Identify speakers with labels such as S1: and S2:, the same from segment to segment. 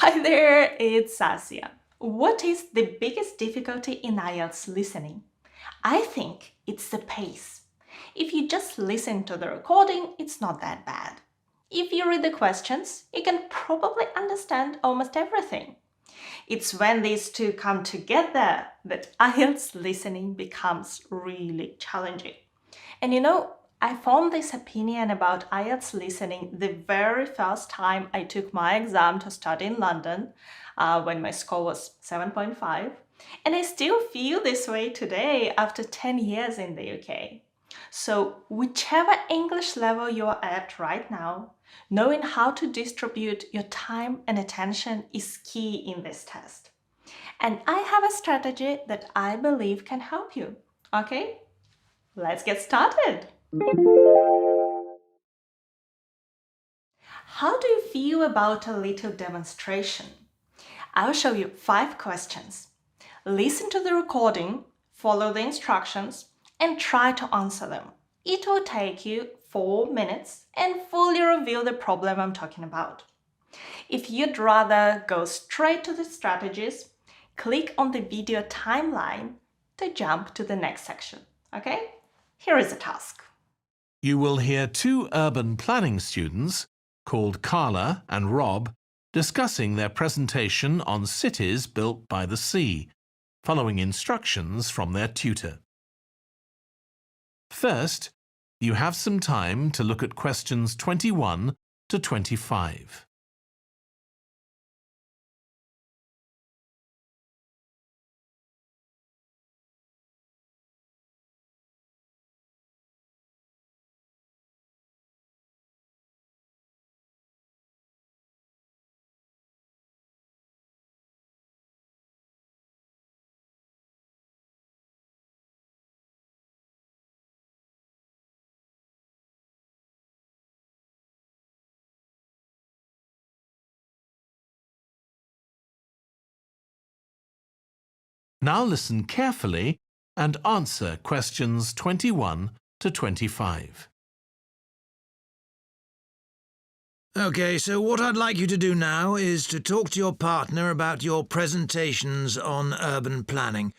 S1: Hi there, it's Asia. What is the biggest difficulty in IELTS listening? I think it's the pace. If you just listen to the recording, it's not that bad. If you read the questions, you can probably understand almost everything. It's when these two come together that IELTS listening becomes really challenging. And I formed this opinion about IELTS listening the very first time I took my exam to study in London when my score was 7.5. And I still feel this way today after 10 years in the UK. So, whichever English level you are at right now, knowing how to distribute your time and attention is key in this test. And I have a strategy that I believe can help you. Okay, let's get started. How do you feel about a little demonstration? I'll show you 5 questions. Listen to the recording, follow the instructions, and try to answer them. It will take you 4 minutes and fully reveal the problem I'm talking about. If you'd rather go straight to the strategies, click on the video timeline to jump to the next section. Okay? Here is a task.
S2: You will hear 2 urban planning students, called Carla and Rob, discussing their presentation on cities built by the sea, following instructions from their tutor. First, you have some time to look at questions 21 to 25. Now listen carefully and answer questions 21 to 25.
S3: OK, so what I'd like you to do now is to talk to your partner about your presentations on urban planning.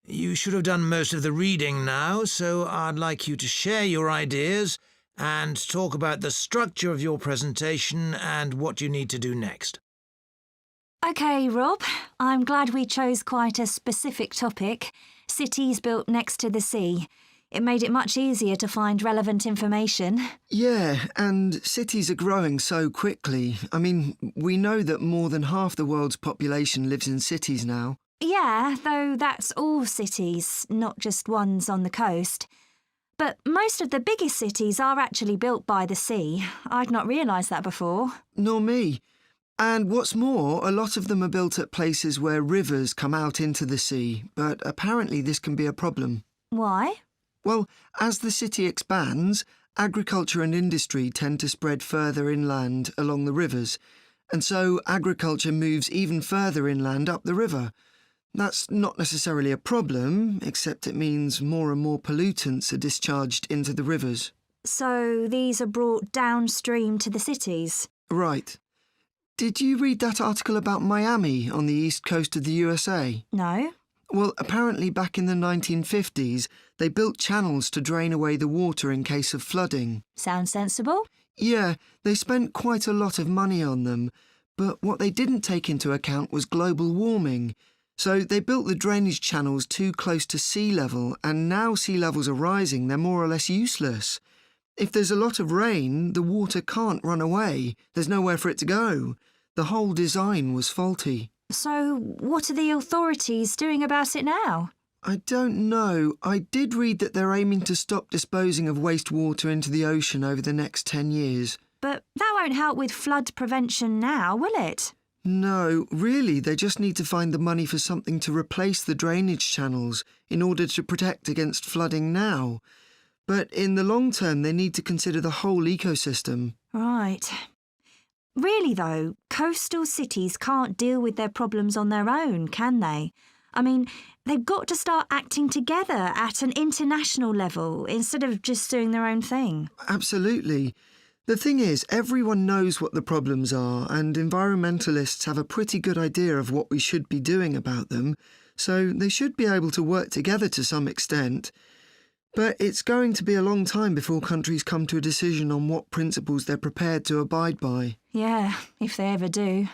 S3: You should have done most of the reading now, so I'd like you to share your ideas and talk about the structure of your presentation and what you need to do next.
S4: OK, Rob, I'm glad we chose quite a specific topic, cities built next to the sea. It made it much easier to find relevant information.
S5: Yeah, and cities are growing so quickly. I mean, we know that more than half the world's population lives in cities now.
S4: Yeah, though that's all cities, not just ones on the coast. But most of the biggest cities are actually built by the sea. I'd not realised that before.
S5: Nor me. And what's more, a lot of them are built at places where rivers come out into the sea, but apparently this can be a problem.
S4: Why?
S5: Well, as the city expands, agriculture and industry tend to spread further inland along the rivers, and so agriculture moves even further inland up the river. That's not necessarily a problem, except it means more and more pollutants are discharged into the rivers.
S4: So these are brought downstream to the cities?
S5: Right. Did you read that article about Miami on the east coast of the USA?
S4: No.
S5: Well, apparently back in the 1950s, they built channels to drain away the water in case of flooding.
S4: Sounds sensible.
S5: Yeah, they spent quite a lot of money on them, but what they didn't take into account was global warming. So they built the drainage channels too close to sea level, and now sea levels are rising, they're more or less useless. If there's a lot of rain, the water can't run away. There's nowhere for it to go. The whole design was faulty.
S4: So what are the authorities doing about it now?
S5: I don't know. I did read that they're aiming to stop disposing of wastewater into the ocean over the next 10 years.
S4: But that won't help with flood prevention now, will it?
S5: No, really, they just need to find the money for something to replace the drainage channels in order to protect against flooding now. But in the long term, they need to consider the whole ecosystem.
S4: Right. Really, though, coastal cities can't deal with their problems on their own, can they? I mean, they've got to start acting together at an international level instead of just doing their own thing.
S5: Absolutely. The thing is, everyone knows what the problems are, and environmentalists have a pretty good idea of what we should be doing about them, so they should be able to work together to some extent. But it's going to be a long time before countries come to a decision on what principles they're prepared to abide by.
S4: Yeah, if they ever do.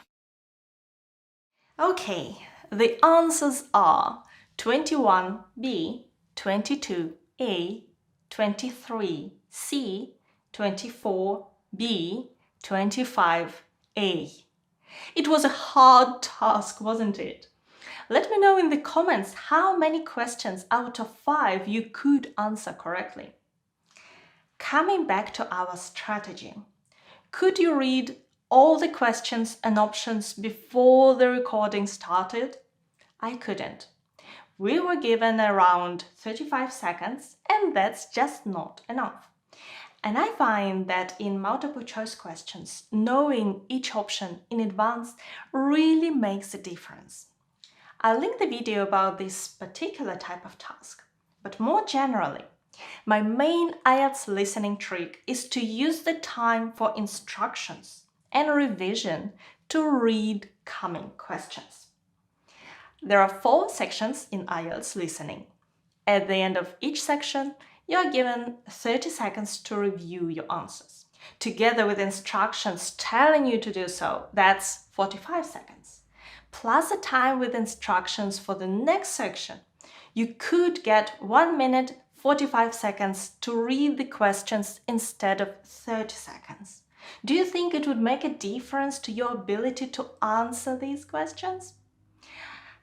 S1: Okay, the answers are 21B, 22A, 23C, 24B, 25A. It was a hard task, wasn't it? Let me know in the comments how many questions out of 5 you could answer correctly. Coming back to our strategy, could you read all the questions and options before the recording started? I couldn't. We were given around 35 seconds, and that's just not enough. And I find that in multiple choice questions, knowing each option in advance really makes a difference. I'll link the video about this particular type of task, but more generally, my main IELTS listening trick is to use the time for instructions and revision to read coming questions. There are 4 sections in IELTS listening. At the end of each section, you are given 30 seconds to review your answers. Together with instructions telling you to do so, that's 45 seconds. Plus a time with instructions for the next section. You could get 1 minute 45 seconds to read the questions instead of 30 seconds. Do you think it would make a difference to your ability to answer these questions?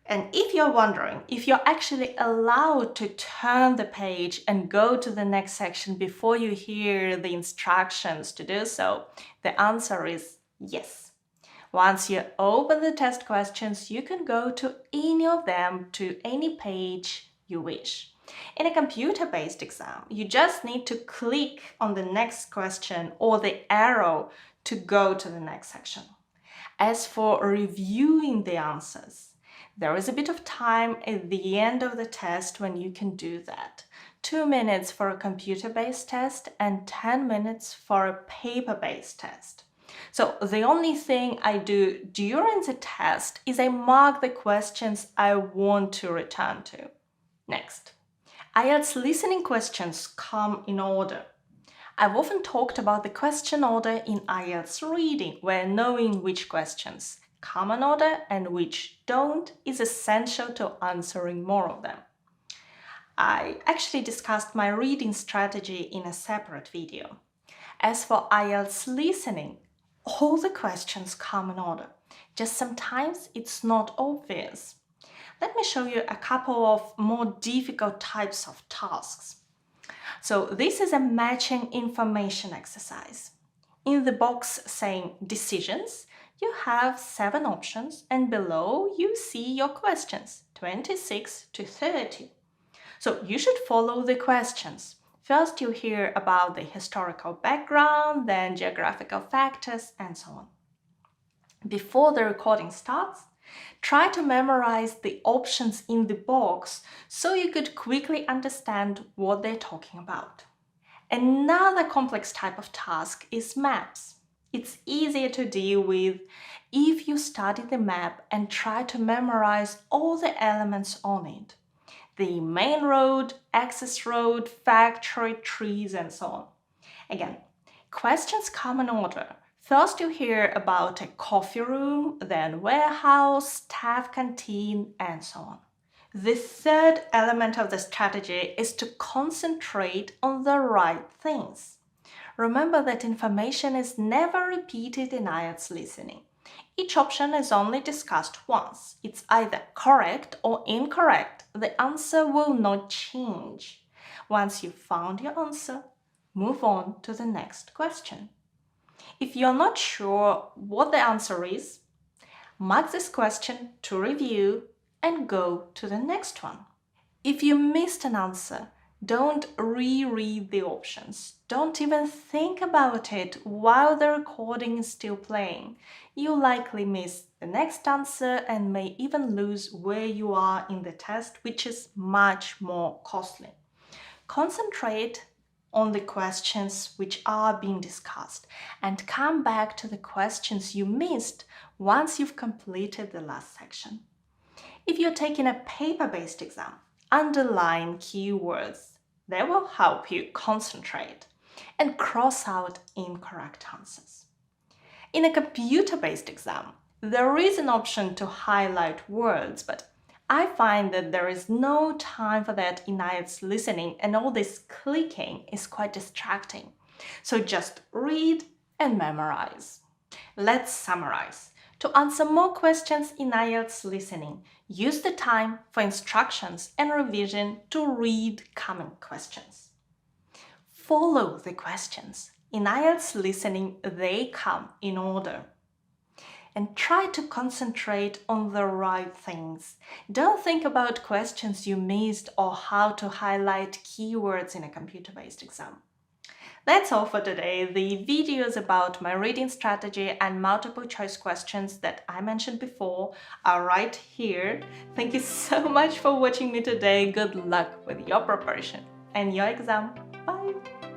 S1: And if you're wondering if you're actually allowed to turn the page and go to the next section before you hear the instructions to do so, the answer is yes. Once you open the test questions, you can go to any of them to any page you wish. In a computer-based exam, you just need to click on the next question or the arrow to go to the next section. As for reviewing the answers, there is a bit of time at the end of the test when you can do that. 2 minutes for a computer-based test and 10 minutes for a paper-based test. So the only thing I do during the test is I mark the questions I want to return to. Next, IELTS listening questions come in order. I've often talked about the question order in IELTS reading, where knowing which questions come in order and which don't is essential to answering more of them. I actually discussed my reading strategy in a separate video. As for IELTS listening, all the questions come in order, just sometimes it's not obvious. Let me show you a couple of more difficult types of tasks. So this is a matching information exercise. In the box saying decisions, you have 7 options and below you see your questions, 26 to 30. So you should follow the questions. First you hear about the historical background, then geographical factors, and so on. Before the recording starts, try to memorize the options in the box so you could quickly understand what they're talking about. Another complex type of task is maps. It's easier to deal with if you study the map and try to memorize all the elements on it. The main road, access road, factory, trees, and so on. Again, questions come in order. First you hear about a coffee room, then warehouse, staff canteen, and so on. The third element of the strategy is to concentrate on the right things. Remember that information is never repeated in IELTS listening. Each option is only discussed once. It's either correct or incorrect. The answer will not change. Once you've found your answer, move on to the next question. If you're not sure what the answer is, mark this question to review and go to the next one. If you missed an answer, don't reread the options. Don't even think about it while the recording is still playing. You'll likely miss the next answer and may even lose where you are in the test, which is much more costly. Concentrate on the questions which are being discussed and come back to the questions you missed once you've completed the last section. If you're taking a paper-based exam, underline keywords. They will help you concentrate and cross out incorrect answers. In a computer-based exam, there is an option to highlight words, but I find that there is no time for that in IELTS listening, and all this clicking is quite distracting. So just read and memorize. Let's summarize. To answer more questions in IELTS listening, use the time for instructions and revision to read common questions. Follow the questions. In IELTS listening, they come in order. And try to concentrate on the right things. Don't think about questions you missed or how to highlight keywords in a computer-based exam. That's all for today. The videos about my reading strategy and multiple choice questions that I mentioned before are right here. Thank you so much for watching me today. Good luck with your preparation and your exam. Bye!